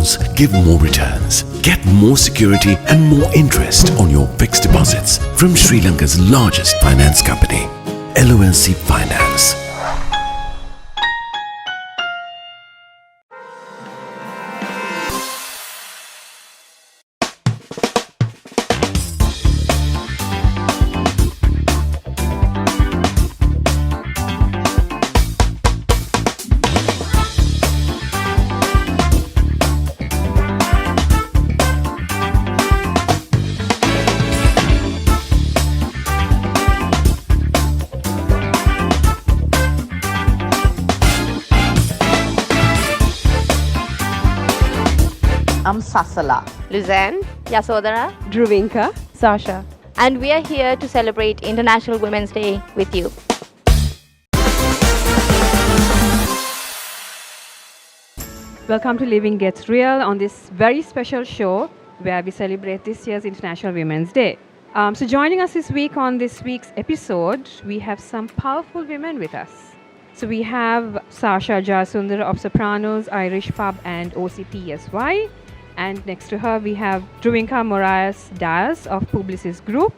loans give more returns. Get more security and more interest on your fixed deposits from Sri Lanka's largest finance company, LOLC Finance. I'm Sasala. Louzanne, Yasodhara, Druvinka, Sasha. and we are here to celebrate International Women's Day with you. Welcome to Living Gets Real on this very special show where we celebrate this year's International Women's Day. So joining us this week on this week's episode, we have some powerful women with us. So we have Sasha Jayasundera of Sopranos, Irish Pub and OCPSY. And next to her, we have Druvinka Moraes Dias of Publicis Group.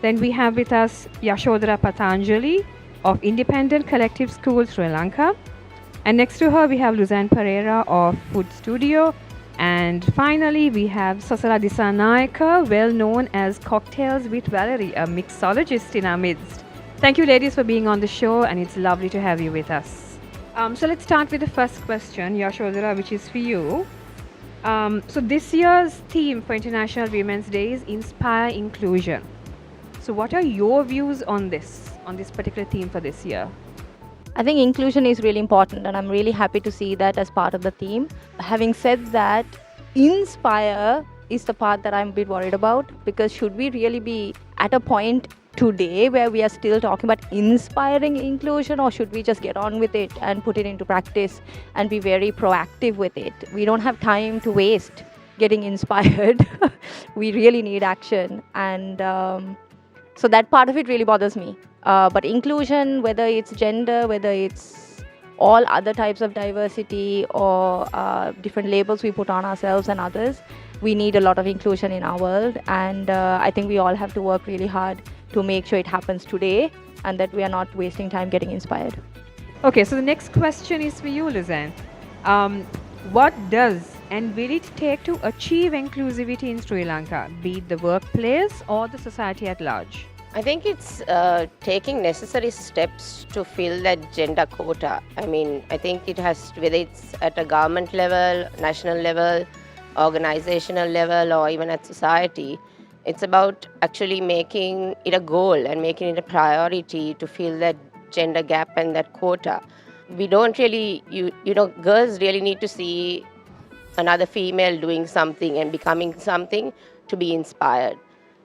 Then we have with us Yasodhara Pathanjali of Independent Collective School, Sri Lanka. And next to her, we have Louzanne Perera of Food Studio. And finally, we have Sasala Dissanayake, well known as Cocktails with Valerie, a mixologist in our midst. Thank you, ladies, for being on the show, and it's lovely to have you with us. So let's start with the first question, Yasodhara, which is for you. So this year's theme for International Women's Day is Inspire Inclusion. So what are your views on this particular theme for this year? I think inclusion is really important, and I'm really happy to see that as part of the theme. Having said that, inspire is the part that I'm a bit worried about, because should we really be at a point today where we are still talking about inspiring inclusion, or should we just get on with it and put it into practice and be very proactive with it? We don't have time to waste getting inspired. We really need action, and so that part of it really bothers me. But inclusion, whether it's gender, whether it's all other types of diversity or different labels we put on ourselves and others, we need a lot of inclusion in our world, and I think we all have to work really hard to make sure it happens today and that we are not wasting time getting inspired. Okay, so the next question is for you, Louzanne. What does and will it take to achieve inclusivity in Sri Lanka, be it the workplace or the society at large? I think it's taking necessary steps to fill that gender quota. I mean, I think it has, whether it's at a government level, national level, organizational level, or even at society, it's about actually making it a goal and making it a priority to fill that gender gap and that quota. We don't really, girls really need to see another female doing something and becoming something to be inspired.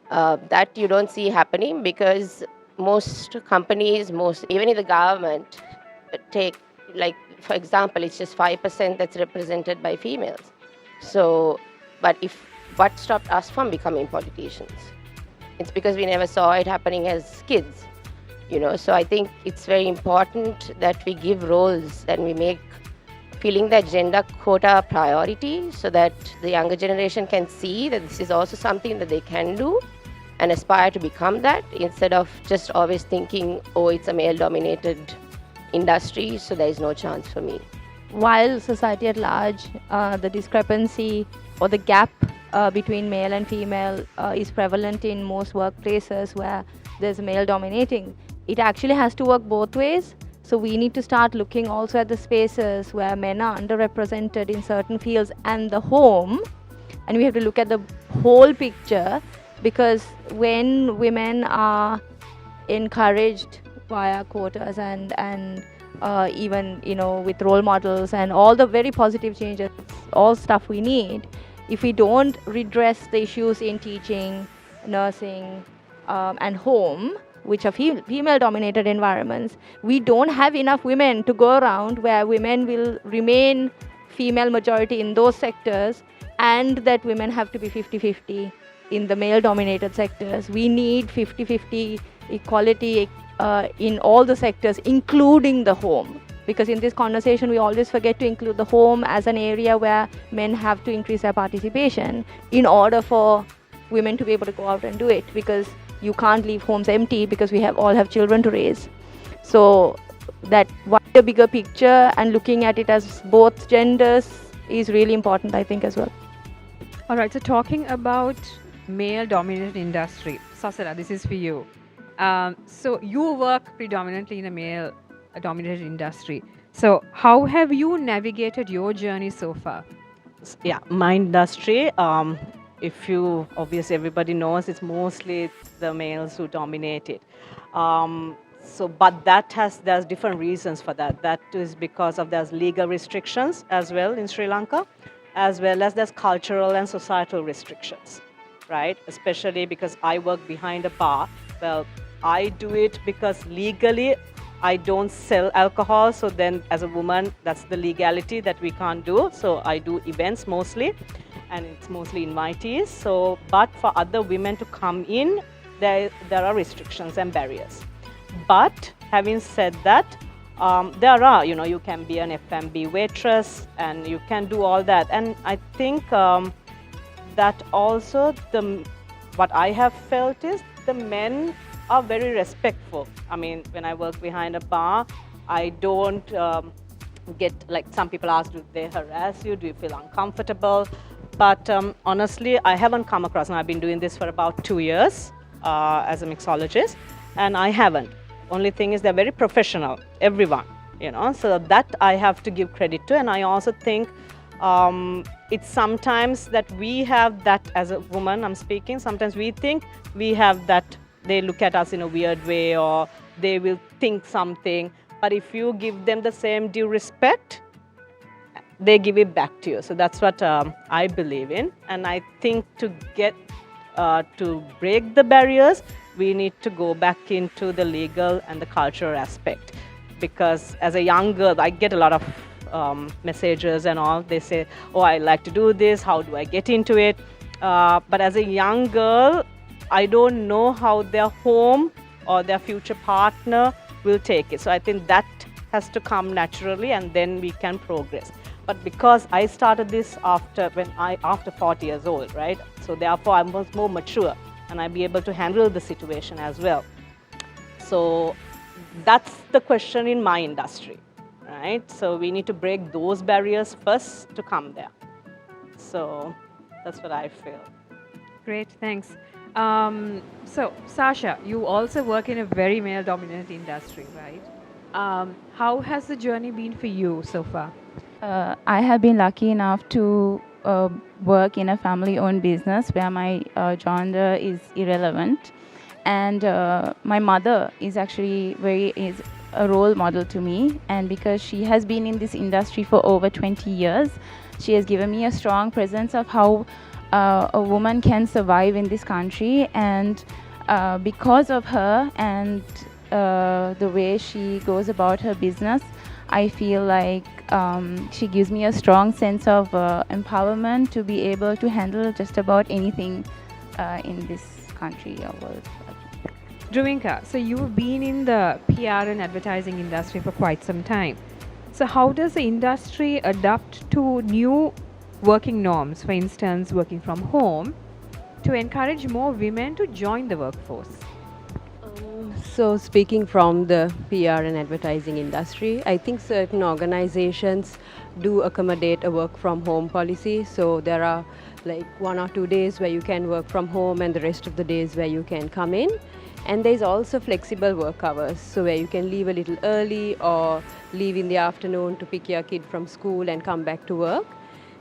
That you don't see happening, because most companies, even in the government, take, like, for example, it's just 5% that's represented by females. So, but what stopped us from becoming politicians? It's because we never saw it happening as kids, So I think it's very important that we give roles and we make filling that gender quota a priority, so that the younger generation can see that this is also something that they can do and aspire to become that, instead of just always thinking, oh, it's a male-dominated industry, so there is no chance for me. While society at large, the discrepancy or the gap between male and female is prevalent in most workplaces where there's male dominating, it actually has to work both ways. So we need to start looking also at the spaces where men are underrepresented in certain fields and the home, and we have to look at the whole picture, because when women are encouraged via quotas and even with role models and all the very positive changes, all stuff we need, if we don't redress the issues in teaching, nursing and home, which are female dominated environments, we don't have enough women to go around where women will remain female majority in those sectors, and that women have to be 50-50 in the male dominated sectors. We need 50-50 equality in all the sectors, including the home. Because in this conversation, we always forget to include the home as an area where men have to increase their participation in order for women to be able to go out and do it, because you can't leave homes empty because we all have children to raise. So that wider, bigger picture and looking at it as both genders is really important, I think, as well. All right, so talking about male-dominated industry, Sasala, this is for you. So you work predominantly in a male-dominated industry. So how have you navigated your journey so far? Yeah, my industry, if you, obviously everybody knows, it's mostly the males who dominate it. But there's different reasons for that. That is because of there's legal restrictions as well in Sri Lanka, as well as there's cultural and societal restrictions, right? Especially because I work behind a bar. Well, I do it because legally I don't sell alcohol, so then as a woman, that's the legality that we can't do. So I do events mostly, and it's mostly invitees. So, but for other women to come in, there are restrictions and barriers. But having said that, there are, you can be an F&B waitress and you can do all that. And I think that also what I have felt is the men are very respectful. I mean, when I work behind a bar, I don't get, like some people ask, do they harass you? Do you feel uncomfortable? But honestly, I haven't come across, and I've been doing this for about 2 years as a mixologist, and I haven't. Only thing is they're very professional, everyone, so that I have to give credit to. And I also think it's sometimes that we have that as a woman, I'm speaking, sometimes we think we have that, they look at us in a weird way or they will think something. But if you give them the same due respect, they give it back to you. So that's what I believe in. And I think to break the barriers, we need to go back into the legal and the cultural aspect. Because as a young girl, I get a lot of messages and all. They say, oh, I like to do this. How do I get into it? But as a young girl, I don't know how their home or their future partner will take it. So I think that has to come naturally, and then we can progress. But because I started this after 40 years old, right? So therefore I was more mature and I'll be able to handle the situation as well. So that's the question in my industry, right? So we need to break those barriers first to come there. So that's what I feel. Great, thanks. So Sasha, you also work in a very male-dominated industry, right? How has the journey been for you so far? I have been lucky enough to work in a family-owned business where my gender is irrelevant, and my mother is actually is a role model to me. And because she has been in this industry for over 20 years, she has given me a strong presence of how a woman can survive in this country. And because of her and the way she goes about her business, I feel like she gives me a strong sense of empowerment to be able to handle just about anything in this country or world. Druvinka, so you've been in the PR and advertising industry for quite some time. So how does the industry adapt to new working norms, for instance, working from home, to encourage more women to join the workforce? So speaking from the PR and advertising industry, I think certain organizations do accommodate a work from home policy. So there are like 1 or 2 days where you can work from home and the rest of the days where you can come in. And there's also flexible work hours, so where you can leave a little early or leave in the afternoon to pick your kid from school and come back to work.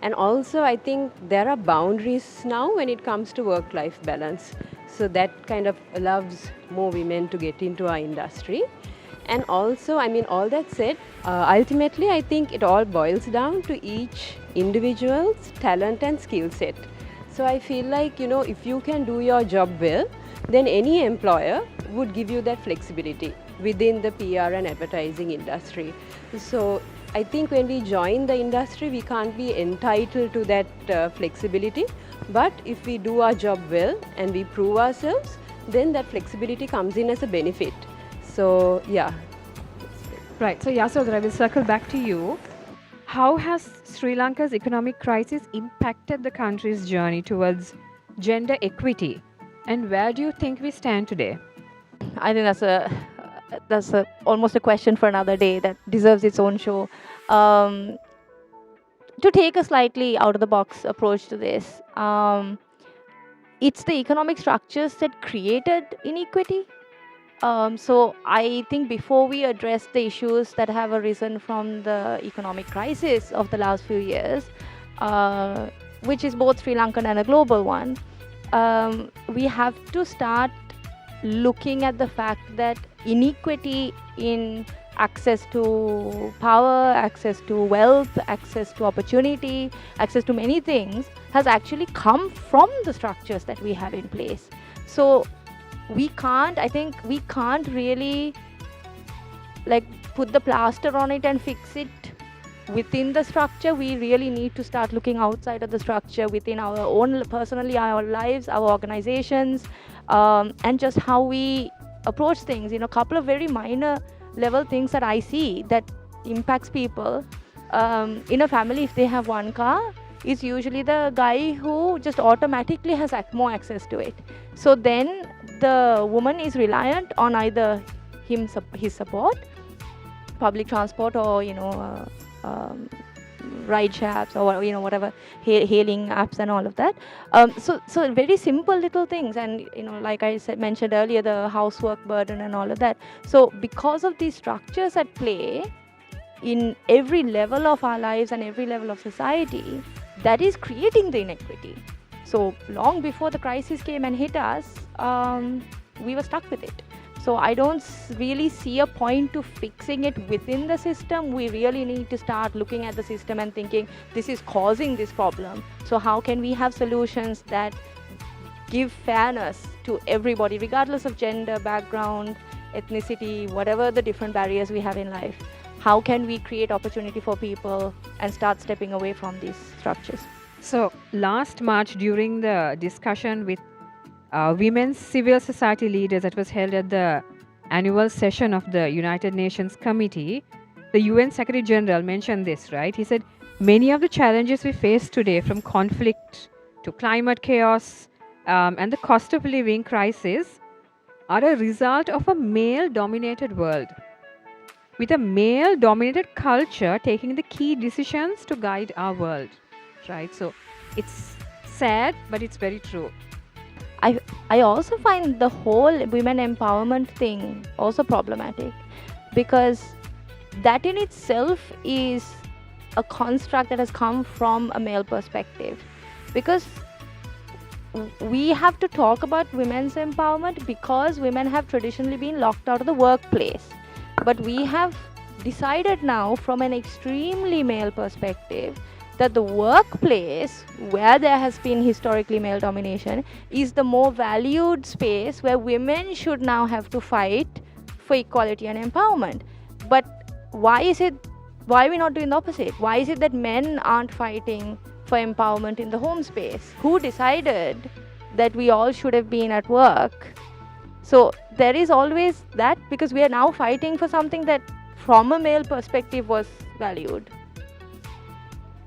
And also I think there are boundaries now when it comes to work-life balance. So that kind of allows more women to get into our industry. And also, I mean, all that said, ultimately I think it all boils down to each individual's talent and skill set. So I feel like, if you can do your job well, then any employer would give you that flexibility within the PR and advertising industry. So I think when we join the industry, we can't be entitled to that flexibility. But if we do our job well and we prove ourselves, then that flexibility comes in as a benefit. So, yeah. Right. So Yasodhara, we'll circle back to you. How has Sri Lanka's economic crisis impacted the country's journey towards gender equity? And where do you think we stand today? I think that's almost a question for another day that deserves its own show. Um, to take a slightly out of the box approach to this, it's the economic structures that created inequity. So I think before we address the issues that have arisen from the economic crisis of the last few years, which is both Sri Lankan and a global one, we have to start looking at the fact that inequity in access to power, access to wealth, access to opportunity, access to many things has actually come from the structures that we have in place. So I think we can't really like put the plaster on it and fix it within the structure. We really need to start looking outside of the structure, within our own personally, our lives, our organizations, and just how we approach things. A couple of very minor level things that I see that impacts people in a family. If they have one car, is usually the guy who just automatically has more access to it. So then the woman is reliant on either his support, public transport, or ride share apps, or whatever hailing apps and all of that. So very simple little things, and like I mentioned earlier, the housework burden and all of that. So because of these structures at play in every level of our lives and every level of society, that is creating the inequity. So long before the crisis came and hit us, we were stuck with it. So I don't really see a point to fixing it within the system. We really need to start looking at the system and thinking, this is causing this problem. So how can we have solutions that give fairness to everybody, regardless of gender, background, ethnicity, whatever the different barriers we have in life? How can we create opportunity for people and start stepping away from these structures? So last March, during the discussion with women's civil society leaders that was held at the annual session of the United Nations Committee, the UN Secretary General mentioned this, right? He said, many of the challenges we face today, from conflict to climate chaos and the cost of living crisis, are a result of a male-dominated world, with a male-dominated culture taking the key decisions to guide our world, right? So it's sad, but it's very true. I also find the whole women empowerment thing also problematic, because that in itself is a construct that has come from a male perspective. Because we have to talk about women's empowerment because women have traditionally been locked out of the workplace. But we have decided now, from an extremely male perspective, that the workplace, where there has been historically male domination, is the more valued space where women should now have to fight for equality and empowerment. But why are we not doing the opposite? Why is it that men aren't fighting for empowerment in the home space? Who decided that we all should have been at work? So there is always that, because we are now fighting for something that from a male perspective was valued.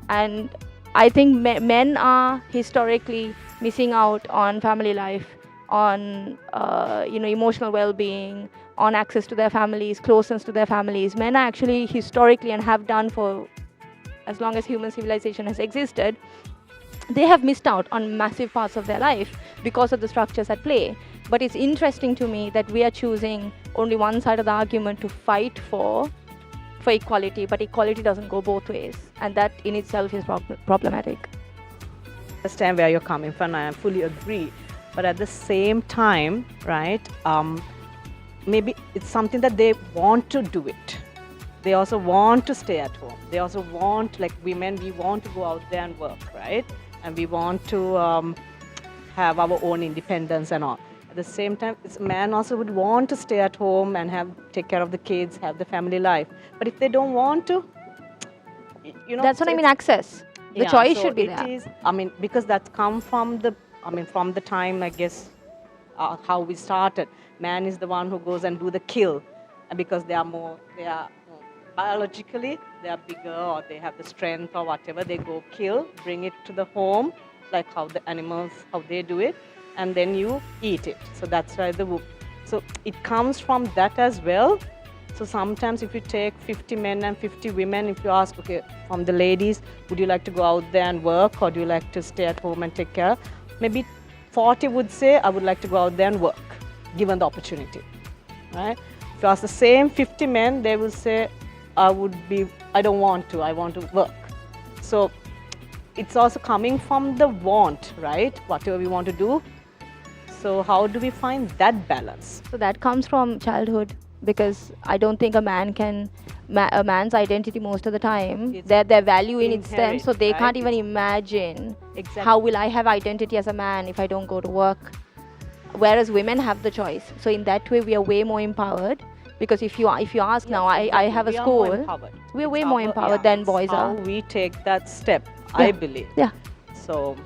And I think men are historically missing out on family life, on emotional well-being, on access to their families, closeness to their families. Men are actually historically, and have done for as long as human civilization has existed, they have missed out on massive parts of their life because of the structures at play. But it's interesting to me that we are choosing only one side of the argument to fight for equality, but equality doesn't go both ways, and that in itself is problematic. I understand where you're coming from, and I fully agree. But at the same time, right, maybe it's something that they want to do it. They also want to stay at home. They also want, like women, we want to go out there and work, right? And we want to have our own independence and all. At the same time, man also would want to stay at home and take care of the kids, have the family life. But if they don't want to, that's what I mean. Access, the choice should be there. Because that's come from the time, I guess, how we started. Man is the one who goes and do the kill, and because they are biologically they are bigger or they have the strength or whatever, they go kill, bring it to the home, like how the animals, how they do it, and then you eat it. So that's why so it comes from that as well. So sometimes if you take 50 men and 50 women, if you ask, okay, from the ladies, would you like to go out there and work or do you like to stay at home and take care? Maybe 40 would say, I would like to go out there and work, given the opportunity, right? If you ask the same 50 men, they will say, I don't want to, I want to work. So it's also coming from the want, right? Whatever we want to do. So how do we find that balance? So that comes from childhood, because I don't think a man can, a man's identity most of the time, It's their value in its them, inherent, so they right? can't even imagine Exactly. how will I have identity as a man if I don't go to work. Whereas women have the choice. So in that way, we are way more empowered. Because if you ask now, I have a We are school, more empowered. we're It's way more our- empowered yeah, than it's boys how are. we take that step, I believe. Yeah. So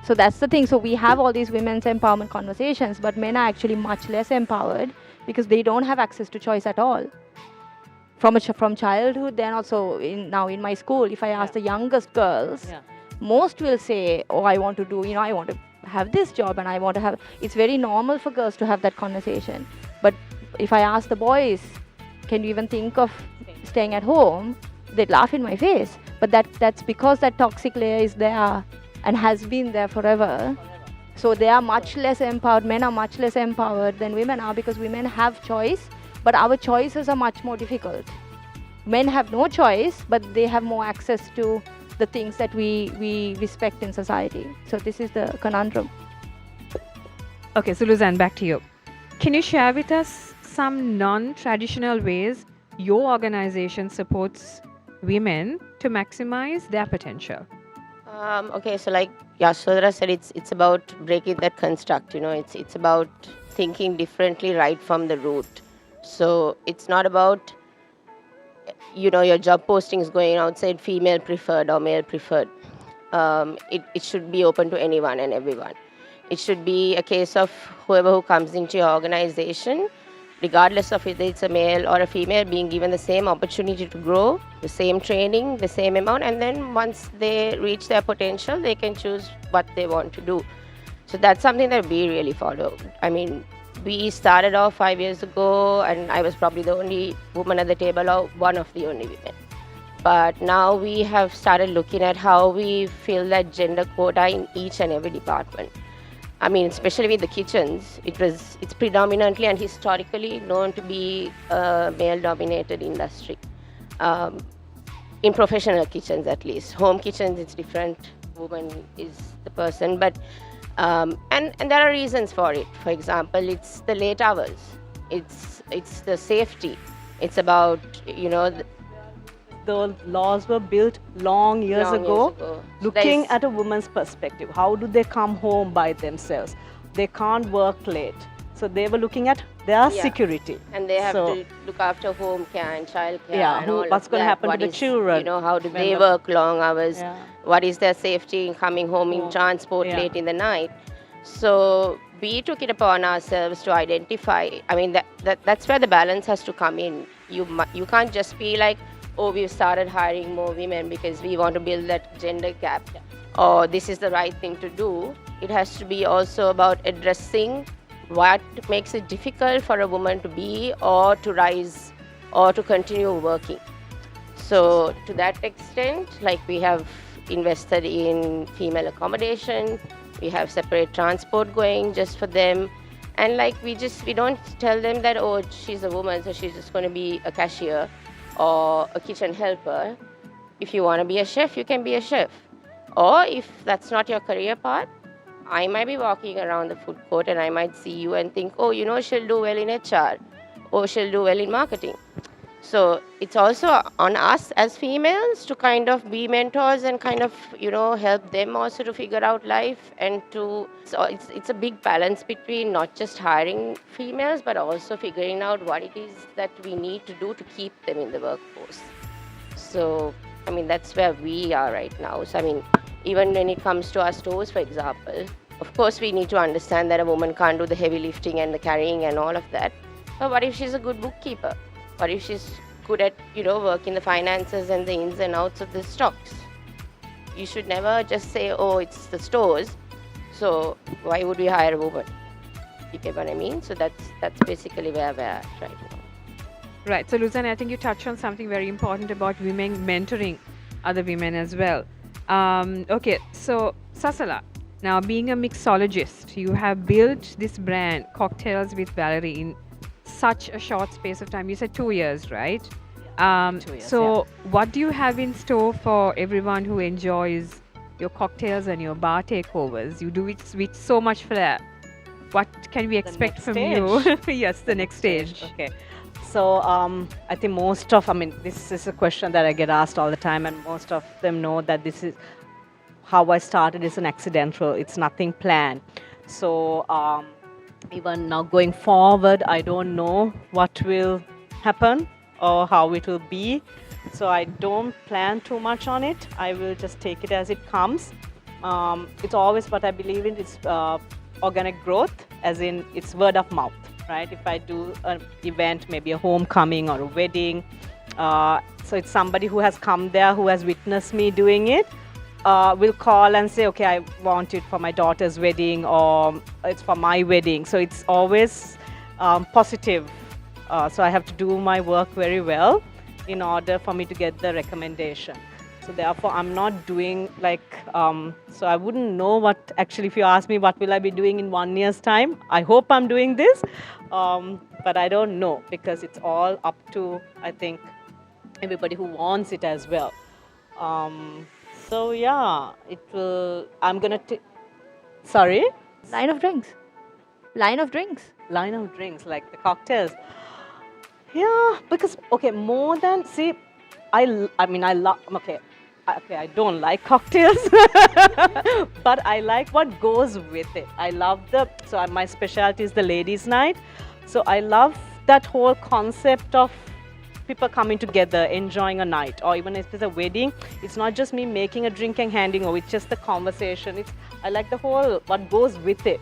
So that's the thing. So we have all these women's empowerment conversations, but men are actually much less empowered because they don't have access to choice at all. From childhood, then also now in my school, if I ask the youngest girls, yeah. most will say, oh, I want to do, I want to have this job and I want to have, it's very normal for girls to have that conversation. But if I ask the boys, can you even think of staying at home? They'd laugh in my face. But that's because that toxic layer is there and has been there forever. So they are much less empowered. Men are much less empowered than women are because women have choice, but our choices are much more difficult. Men have no choice, but they have more access to the things that we respect in society. So this is the conundrum. Okay, so Louzanne, back to you. Can you share with us some non-traditional ways your organization supports women to maximize their potential? Okay, so like Yasodhara said, it's about breaking that construct. It's about thinking differently right from the root. So it's not about your job postings going outside female preferred or male preferred. It should be open to anyone and everyone. It should be a case of whoever who comes into your organization, regardless of whether it's a male or a female, being given the same opportunity to grow, the same training, the same amount, and then once they reach their potential, they can choose what they want to do. So that's something that we really follow. I mean, we started off 5 years ago, and I was probably the only woman at the table, or one of the only women. But now we have started looking at how we fill that gender quota in each and every department. I mean, especially with the kitchens, it's predominantly and historically known to be a male-dominated industry. In professional kitchens, at least. Home kitchens, it's different. Woman is the person, but and there are reasons for it. For example, it's the late hours. It's the safety. It's about The laws were built long years ago, looking at a woman's perspective. How do they come home by themselves? They can't work late. So they were looking at their security. And they have to look after home care and child care. Yeah, and all what's of going to that. happen to the children? How do when they the- work long hours? Yeah. What is their safety in coming home in transport Yeah. late in the night? So we took it upon ourselves to identify. I mean, that's where the balance has to come in. You can't just be like, oh, we've started hiring more women because we want to build that gender gap, or this is the right thing to do. It has to be also about addressing what makes it difficult for a woman to be or to rise or to continue working. So to that extent, like we have invested in female accommodation, we have separate transport going just for them, and like we don't tell them that, oh, she's a woman, so she's just going to be a cashier or a kitchen helper. If you want to be a chef, you can be a chef. Or if that's not your career path, I might be walking around the food court and I might see you and think, oh, she'll do well in HR, or she'll do well in marketing. So it's also on us as females to kind of be mentors and kind of, help them also to figure out life, and so it's a big balance between not just hiring females, but also figuring out what it is that we need to do to keep them in the workforce. So, I mean, that's where we are right now. So, I mean, even when it comes to our stores, for example, of course, we need to understand that a woman can't do the heavy lifting and the carrying and all of that. But what if she's a good bookkeeper? What if she's good at, working the finances and the ins and outs of the stocks. You should never just say, oh, it's the stores, so why would we hire a woman? You get what I mean? So that's basically where we're at right now. Right. So, Louzanne, I think you touched on something very important about women mentoring other women as well. Okay. So, Sasala, now being a mixologist, you have built this brand, Cocktails with Valerie, in such a short space of time. You said 2 years, right? 2 years, So, what do you have in store for everyone who enjoys your cocktails and your bar takeovers? You do it with so much flair. What can we expect next from stage. you? Yes, the next stage. Okay. So I think this is a question that I get asked all the time, and most of them know that this is how I started. Is an accidental. It's nothing planned. So even now going forward, I don't know what will happen or how it will be. So I don't plan too much on it. I will just take it as it comes. It's always what I believe in. It's organic growth, as in it's word of mouth, right? If I do an event, maybe a homecoming or a wedding, so it's somebody who has come there, who has witnessed me doing it, will call and say, okay, I want it for my daughter's wedding, or it's for my wedding. So it's always positive. So I have to do my work very well in order for me to get the recommendation. So therefore, I'm not doing so I wouldn't know what, actually, if you ask me what will I be doing in 1 year's time, I hope I'm doing this, but I don't know, because it's all up to, I think, everybody who wants it as well. So yeah, I'm going to, sorry? Line of drinks. Line of drinks. Line of drinks, like the cocktails. Yeah, because, okay, more than, see, I love, okay, I don't like cocktails, but I like what goes with it. I love my specialty is the ladies' night. So I love that whole concept of people coming together, enjoying a night, or even if it's a wedding, it's not just me making a drink and handing over, it's just the conversation. I like the whole, what goes with it.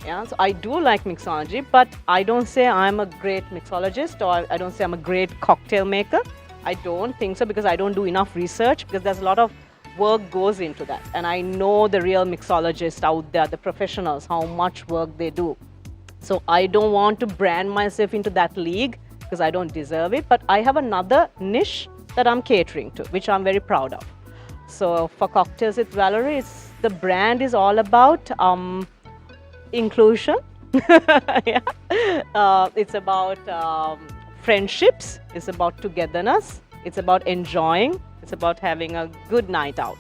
Yeah, so I do like mixology, but I don't say I'm a great mixologist, or I don't say I'm a great cocktail maker. I don't think so, because I don't do enough research, because there's a lot of work goes into that. And I know the real mixologists out there, the professionals, how much work they do. So I don't want to brand myself into that league, because I don't deserve it. But I have another niche that I'm catering to, which I'm very proud of. So for Cocktails with Valerie, the brand is all about inclusion. Yeah. It's about friendships, it's about togetherness, it's about enjoying, it's about having a good night out.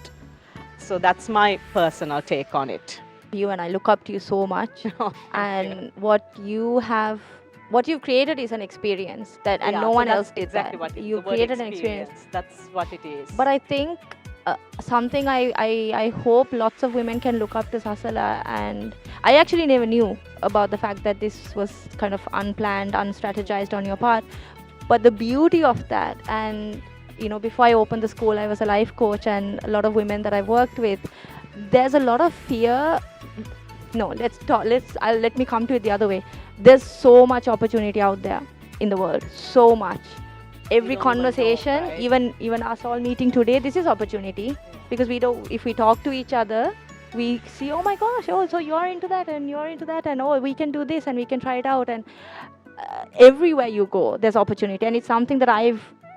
So that's my personal take on it. You and I look up to you so much, and what you've created is an experience that, and no one else did exactly that. What You created an experience. That's what it is. But I think something I hope lots of women can look up to Sasala, and I actually never knew about the fact that this was kind of unplanned, unstrategized on your part. But the beauty of that, and before I opened the school, I was a life coach, and a lot of women that I've worked with, there's a lot of fear. No, let me come to it the other way. There's so much opportunity out there in the world, so much. Every conversation, even know, right? even us all meeting today, this is opportunity, because if we talk to each other, we see, oh my gosh, oh, so you're into that and you're into that, and oh, we can do this and we can try it out, and everywhere you go, there's opportunity. And it's something that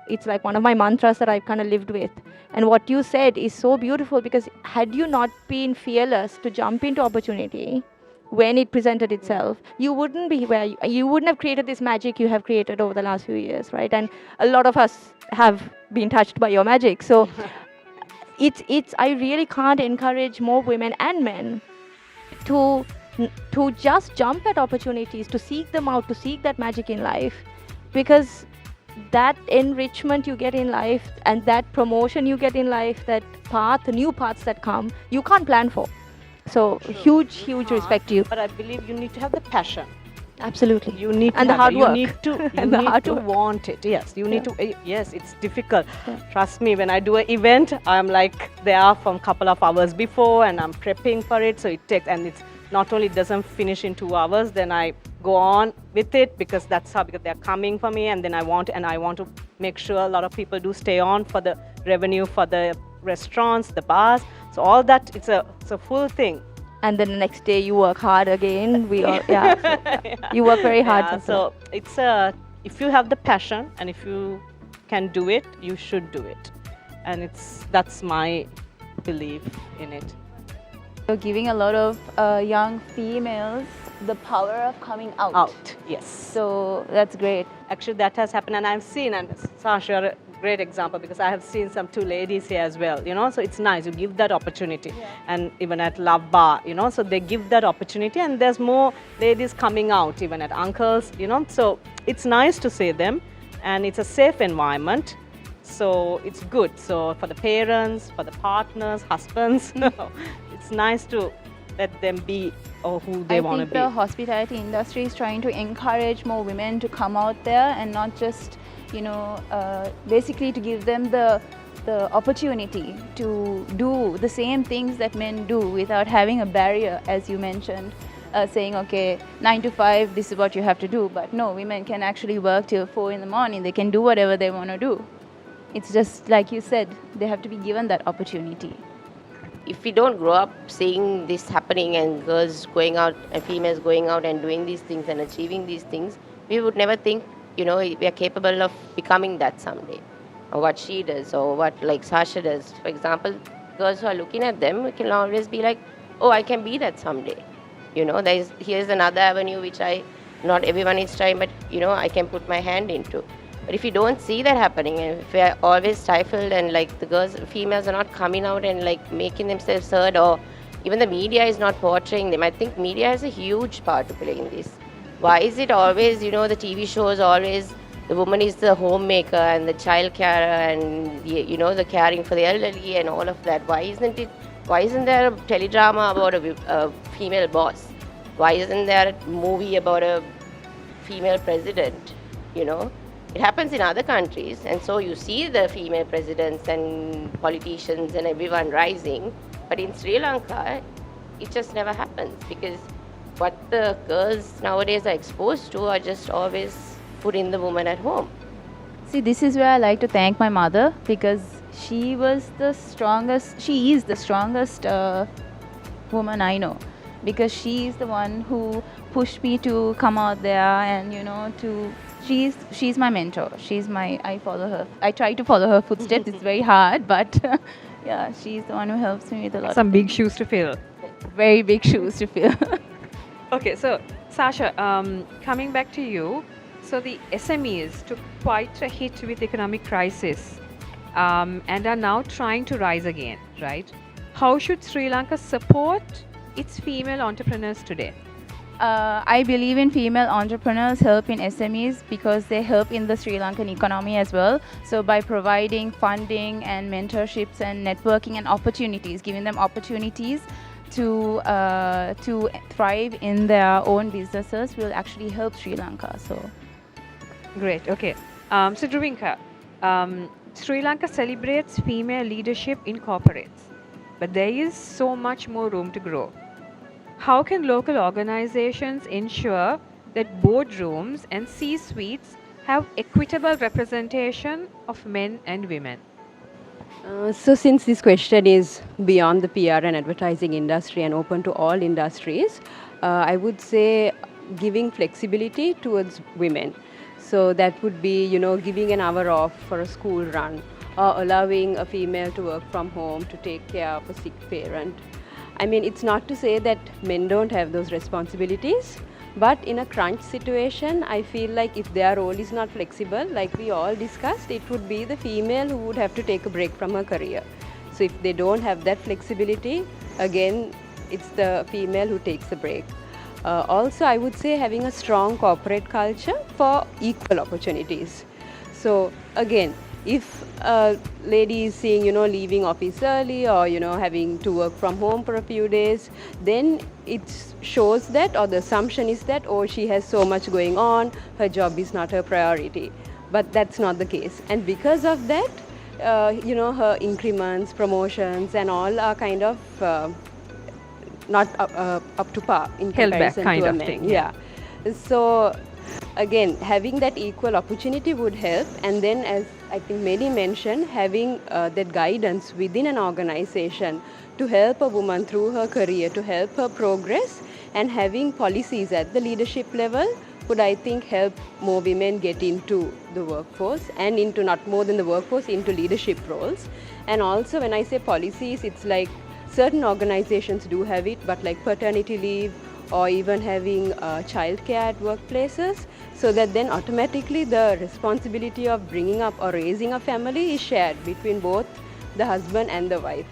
it's like one of my mantras that I've kind of lived with. And what you said is so beautiful, because had you not been fearless to jump into opportunity when it presented itself, you wouldn't be where you wouldn't have created this magic you have created over the last few years, right? And a lot of us have been touched by your magic. So I really can't encourage more women and men to just jump at opportunities, to seek them out, to seek that magic in life, because that enrichment you get in life and that promotion you get in life, that new paths that come, you can't plan for. So huge respect to you. But I believe you need to have the passion. Absolutely. You need And to the hard work. You need to, you And the need hard to work. want it. Yes, you need Yeah. to. Yes, it's difficult. Trust me, when I do an event, I'm like there from a couple of hours before, and I'm prepping for it. So it takes, and it's not only doesn't finish in 2 hours, then I go on with it because that's how, because they're coming for me, and then I want to make sure a lot of people do stay on for the revenue for the restaurants, the bars. So all that, it's a full thing. And then the next day you work hard again. We all, You work very hard. Yeah, Sasala. so it's a, if you have the passion and if you can do it, you should do it, and that's my belief in it. So giving a lot of young females the power of coming out. Yes. So that's great. Actually, that has happened, and I've seen, and Sasha, a great example, because I have seen some 2 ladies here as well, so it's nice, you give that opportunity. And even at Love Bar, so they give that opportunity, and there's more ladies coming out, even at Uncle's, so it's nice to see them, and it's a safe environment, so it's good. So for the parents, for the partners, husbands, it's nice to let them be or who they want to I be. think the hospitality industry is trying to encourage more women to come out there and not just, basically to give them the opportunity to do the same things that men do without having a barrier, as you mentioned, saying, okay, 9 to 5, this is what you have to do. But no, women can actually work till 4 in the morning. They can do whatever they want to do. It's just like you said, they have to be given that opportunity. If we don't grow up seeing this happening and girls going out and females going out and doing these things and achieving these things, we would never think, we are capable of becoming that someday. Or what she does, or what like Sasha does. For example, girls who are looking at them can always be like, oh, I can be that someday. Here's another avenue which not everyone is trying, but I can put my hand into. But if you don't see that happening, and if we are always stifled and like the females are not coming out and like making themselves heard, or even the media is not portraying them, I think media has a huge part to play in this. Why is it always, the TV shows always, the woman is the homemaker and the child carer and, the caring for the elderly and all of that? Why isn't there a teledrama about a female boss? Why isn't there a movie about a female president, It happens in other countries, and so you see the female presidents and politicians and everyone rising, but in Sri Lanka, it just never happens because what the girls nowadays are exposed to are just always putting the woman at home. See, this is where I like to thank my mother, because she is the strongest woman I know, because she is the one who pushed me to come out there and, she's my mentor. I follow her. I try to follow her footsteps. It's very hard, but yeah, she's the one who helps me with a lot. Some big shoes to fill. Very big shoes to fill. Okay, so Sasha, coming back to you, so the SMEs took quite a hit with the economic crisis and are now trying to rise again, right? How should Sri Lanka support its female entrepreneurs today? I believe in female entrepreneurs help in SMEs because they help in the Sri Lankan economy as well. So by providing funding and mentorships and networking and opportunities, giving them opportunities to thrive in their own businesses will actually help Sri Lanka. So Great, okay. So Druvinka, Sri Lanka celebrates female leadership in corporates, but there is so much more room to grow. How can local organizations ensure that boardrooms and C-suites have equitable representation of men and women? So since this question is beyond the PR and advertising industry and open to all industries, I would say giving flexibility towards women. So that would be, giving an hour off for a school run, or allowing a female to work from home to take care of a sick parent. I mean, it's not to say that men don't have those responsibilities, but in a crunch situation, I feel like if their role is not flexible, like we all discussed, it would be the female who would have to take a break from her career. So if they don't have that flexibility, again, it's the female who takes the break. Also, I would say having a strong corporate culture for equal opportunities. So again, if a lady is seeing, leaving office early or, having to work from home for a few days, then it shows that, or the assumption is that, oh, she has so much going on, her job is not her priority. But that's not the case. And because of that, her increments, promotions and all are kind of not up to par in Held back comparison kind to a of man. thing, Yeah. So again, having that equal opportunity would help. And then, as I think Meli mentioned, having that guidance within an organization to help a woman through her career, to help her progress, and having policies at the leadership level would, I think, help more women get into the workforce and into, not more than the workforce, into leadership roles. And also, when I say policies, it's like certain organizations do have it, but like paternity leave or even having childcare at workplaces, so that then automatically the responsibility of bringing up or raising a family is shared between both the husband and the wife.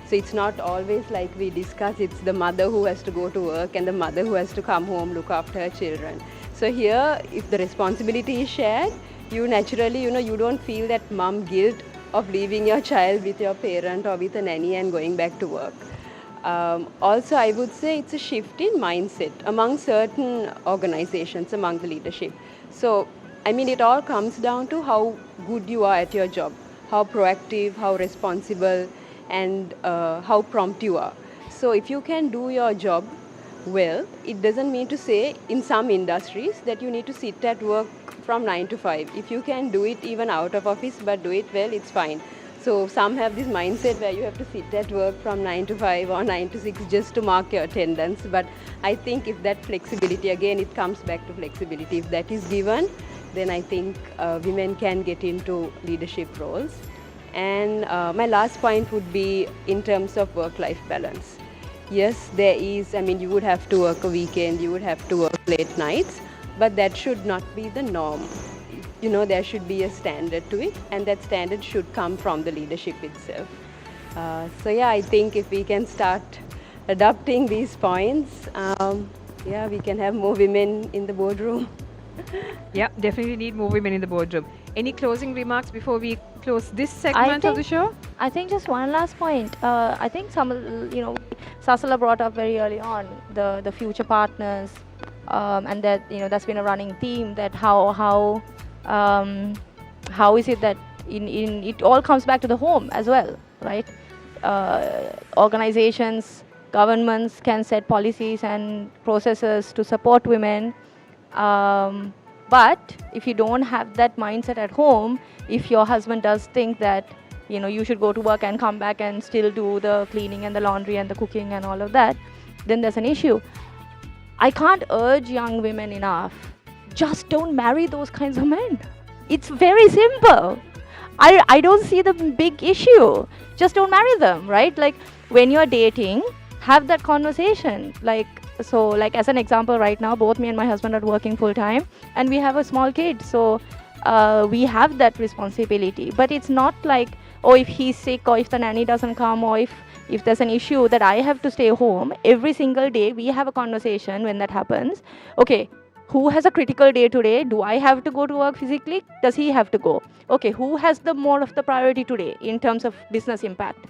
So it's not always like we discuss, it's the mother who has to go to work and the mother who has to come home, look after her children. So here, if the responsibility is shared, you naturally, you don't feel that mom guilt of leaving your child with your parent or with a nanny and going back to work. Also, I would say it's a shift in mindset among certain organizations, among the leadership. So, I mean, it all comes down to how good you are at your job, how proactive, how responsible, and how prompt you are. So, if you can do your job well, it doesn't mean to say in some industries that you need to sit at work from 9 to 5. If you can do it even out of office but do it well, it's fine. So some have this mindset where you have to sit at work from 9 to 5 or 9 to 6 just to mark your attendance. But I think if that flexibility, again, it comes back to flexibility. If that is given, then I think women can get into leadership roles. And my last point would be in terms of work-life balance. Yes, there is, I mean, you would have to work a weekend, you would have to work late nights, but that should not be the norm. There should be a standard to it, and that standard should come from the leadership itself. So yeah, I think if we can start adopting these points, we can have more women in the boardroom. Yeah, definitely need more women in the boardroom. Any closing remarks before we close this segment of the show? I think just one last point. I think Sasala brought up very early on the future partners, and that that's been a running theme. That how is it that in it all comes back to the home as well, right? Organizations, governments can set policies and processes to support women. But if you don't have that mindset at home, if your husband does think that you should go to work and come back and still do the cleaning and the laundry and the cooking and all of that, then there's an issue. I can't urge young women enough. Just don't marry those kinds of men. It's very simple. I don't see the big issue. Just don't marry them, right? Like when you're dating, have that conversation. Like as an example, right now, both me and my husband are working full time and we have a small kid. So we have that responsibility. But it's not like, oh, if he's sick or if the nanny doesn't come or if there's an issue that I have to stay home. Every single day we have a conversation when that happens. Okay, who has a critical day today? Do I have to go to work physically? Does he have to go? Okay, who has the more of the priority today in terms of business impact?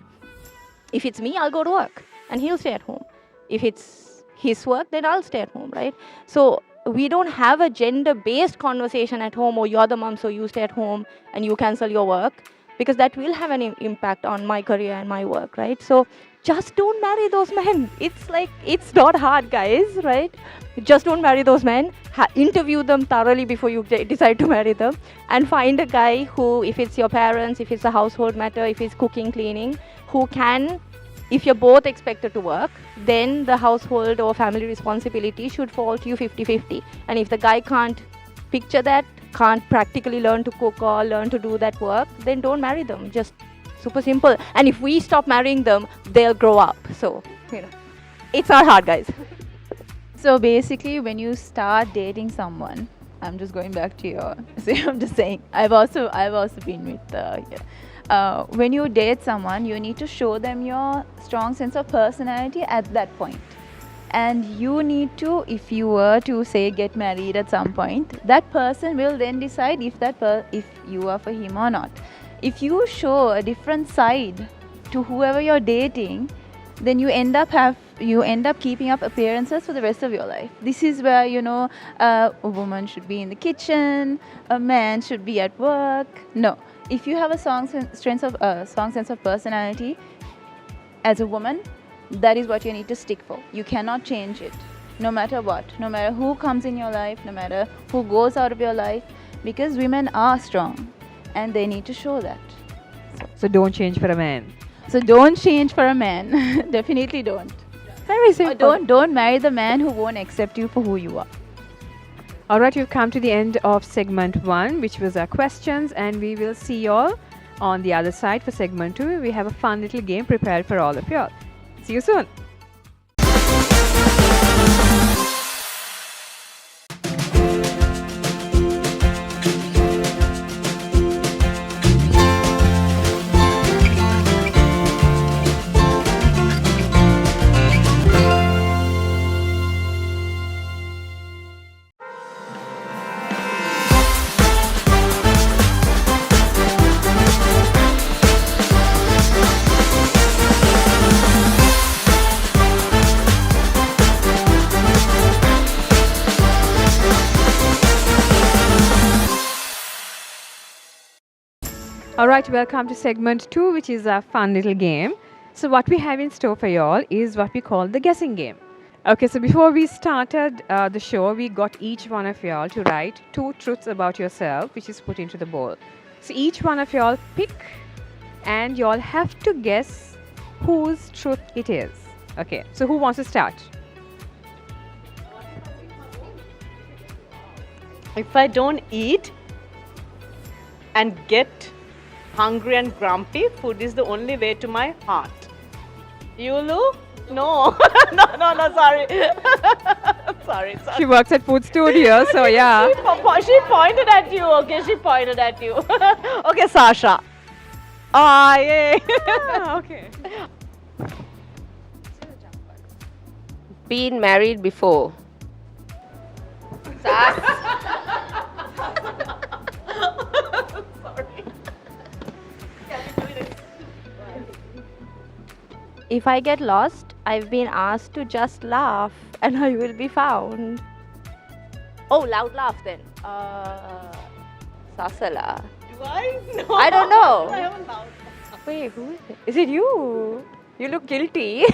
If it's me, I'll go to work and he'll stay at home. If it's his work, then I'll stay at home, right? So we don't have a gender-based conversation at home, or you're the mom, so you stay at home and you cancel your work, because that will have an impact on my career and my work, right? So just don't marry those men. It's not hard, guys, right? Just don't marry those men. Interview them thoroughly before you decide to marry them, and find a guy who, if it's your parents, if it's a household matter, if it's cooking, cleaning, who can, if you're both expected to work, then the household or family responsibility should fall to you 50-50. And if the guy can't picture that, can't practically learn to cook or learn to do that work, then don't marry them. Just super simple. And if we stop marrying them, they'll grow up. So, it's not hard, guys. So basically, when you start dating someone, I'm just going back to your. So I'm just saying, I've also been with. When you date someone, you need to show them your strong sense of personality at that point. And you need to, if you were to say get married at some point, that person will then decide if you are for him or not. if you show a different side to whoever you're dating, then you end up keeping up appearances for the rest of your life. This is where, a woman should be in the kitchen, a man should be at work. No, if you have a strong sense of personality as a woman, that is what you need to stick for. You cannot change it, no matter what, no matter who comes in your life, no matter who goes out of your life, because women are strong and they need to show that. So don't change for a man. So don't change for a man. Definitely don't. Very simple. Or don't marry the man who won't accept you for who you are. All right, we've come to the end of segment 1, which was our questions, and we will see you all on the other side for segment 2. We have a fun little game prepared for all of you all. See you soon. Alright, welcome to segment 2, which is a fun little game. So what we have in store for you all is what we call the guessing game. Okay, so before we started the show, we got each one of y'all to write 2 truths about yourself, which is put into the bowl. So each one of y'all pick, and y'all have to guess whose truth it is. Okay, so who wants to start? If I don't eat and get hungry and grumpy, food is the only way to my heart. Yulu? No. no, sorry. sorry. She works at Food Studio, so yeah. She pointed at you, okay? She pointed at you. Okay, Sasha. Yay. Okay. Been married before. If I get lost, I've been asked to just laugh and I will be found. Oh, loud laugh then. Sasala. Do I? No. I don't know. I haven't laughed. Wait, who is it? Is it you? You look guilty.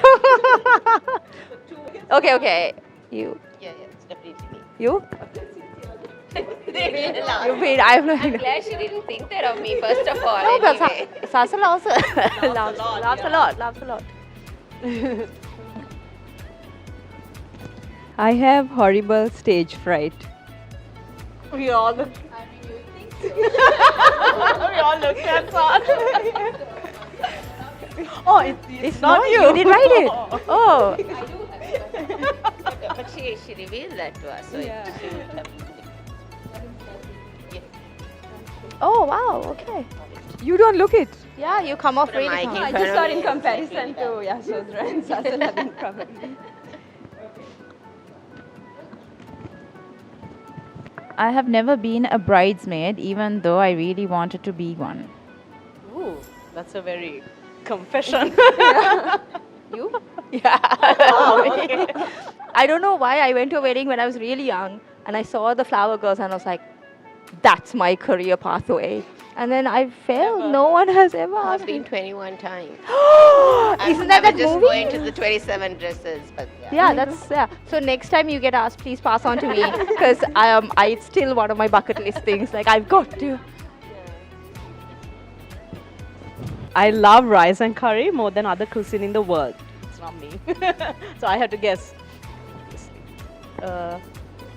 Okay. You. Yeah, it's definitely me. You? I'm I'm glad she didn't think that of me, first of all. No, but Anyway. Sasala also laughs a lot. I have horrible stage fright. We all look. We all looked at Sasha. Oh, it's not you. You did write it. Oh. But she revealed that to us, so she would have. Oh, wow. Okay. You don't look it. Yeah, you come off Put a really mic calm. in I front just of thought me. in comparison to Yasodhara and Sasala didn't come in. I have never been a bridesmaid, even though I really wanted to be one. Ooh, that's a very confession. You? Wow, okay. I don't know why I went to a wedding when I was really young and I saw the flower girls and I was like, that's my career pathway. And then I failed. No one has ever I've asked me. been 21 times. Isn't that I'm that just movie? going to the 27 dresses, but Yeah, that's So next time you get asked, please pass on to me because it's still one of my bucket list things. Like I've got to. I love rice and curry more than other cuisine in the world. It's not me. So I have to guess.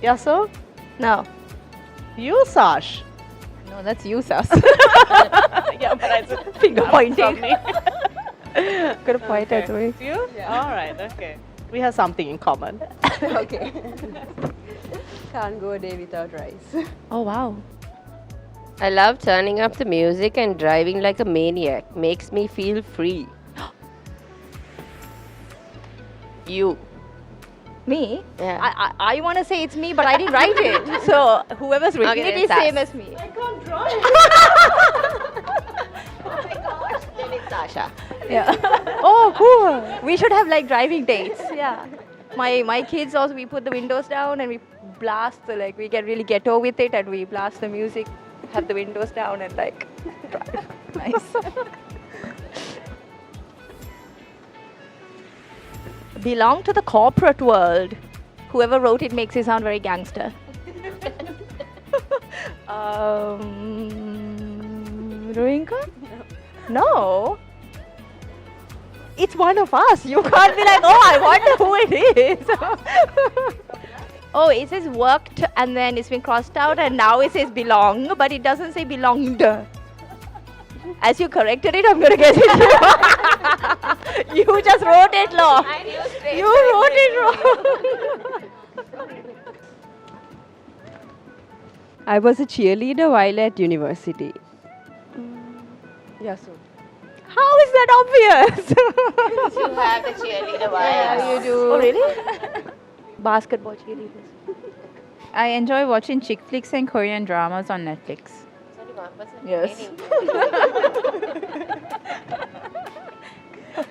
Yaso? No. You, Sash? No, that's you, Sas. Yeah, but I said Finger pointing. from me. Could have pointed at me. You? Yeah. All right, okay. We have something in common. Okay. Can't go a day without rice. Oh, wow. I love turning up the music and driving like a maniac. Makes me feel free. You. Me? Yeah. I want to say it's me, but I didn't write it. So whoever's written Okay, it is then same Sas. as me. I can't drive. Sasha. Yeah. Oh, cool. We should have like driving dates. Yeah. My kids also, we put the windows down and we blast we get really ghetto with it and we blast the music, have the windows down and like drive. Nice. Belong to the corporate world. Whoever wrote it makes it sound very gangster. Druvinka? No. It's one of us. You can't be like, oh, I wonder who it is. Oh, it says worked and then it's been crossed out and now it says belong, but it doesn't say belonged. As you corrected it, I'm going to get it. You just wrote it wrong. You wrote it wrong. I was a cheerleader while at university. Yes. How is that obvious? You have the cheerleader wife. Yeah, you do. Oh, really? Basketball cheerleaders. I enjoy watching chick flicks and Korean dramas on Netflix. Yes.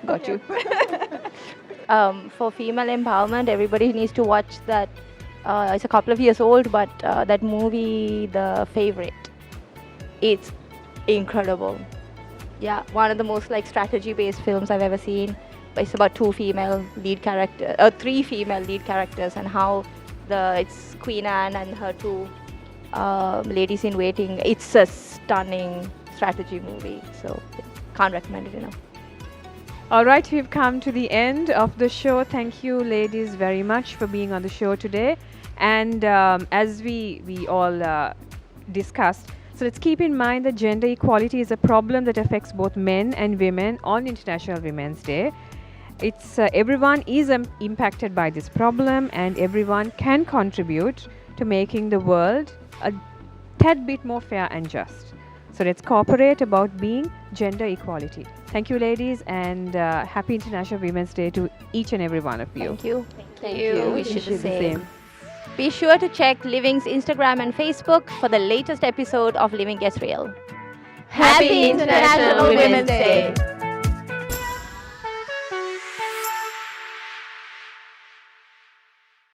Got you. For female empowerment, everybody needs to watch that. It's a couple of years old, but that movie, The Favorite, it's incredible. Yeah, one of the most strategy-based films I've ever seen. It's about three female lead characters, and how it's Queen Anne and her two ladies in waiting. It's a stunning strategy movie, so can't recommend it enough. All right, we've come to the end of the show. Thank you, ladies, very much for being on the show today. And as we all discussed, so let's keep in mind that gender equality is a problem that affects both men and women on International Women's Day. It's everyone is impacted by this problem, and everyone can contribute to making the world a tad bit more fair and just. So let's cooperate about being gender equality. Thank you, ladies, and happy International Women's Day to each and every one of you. Thank you. Thank you. Wish you the same. Be sure to check Living's Instagram and Facebook for the latest episode of Living Gets Real. Happy International Women's Day!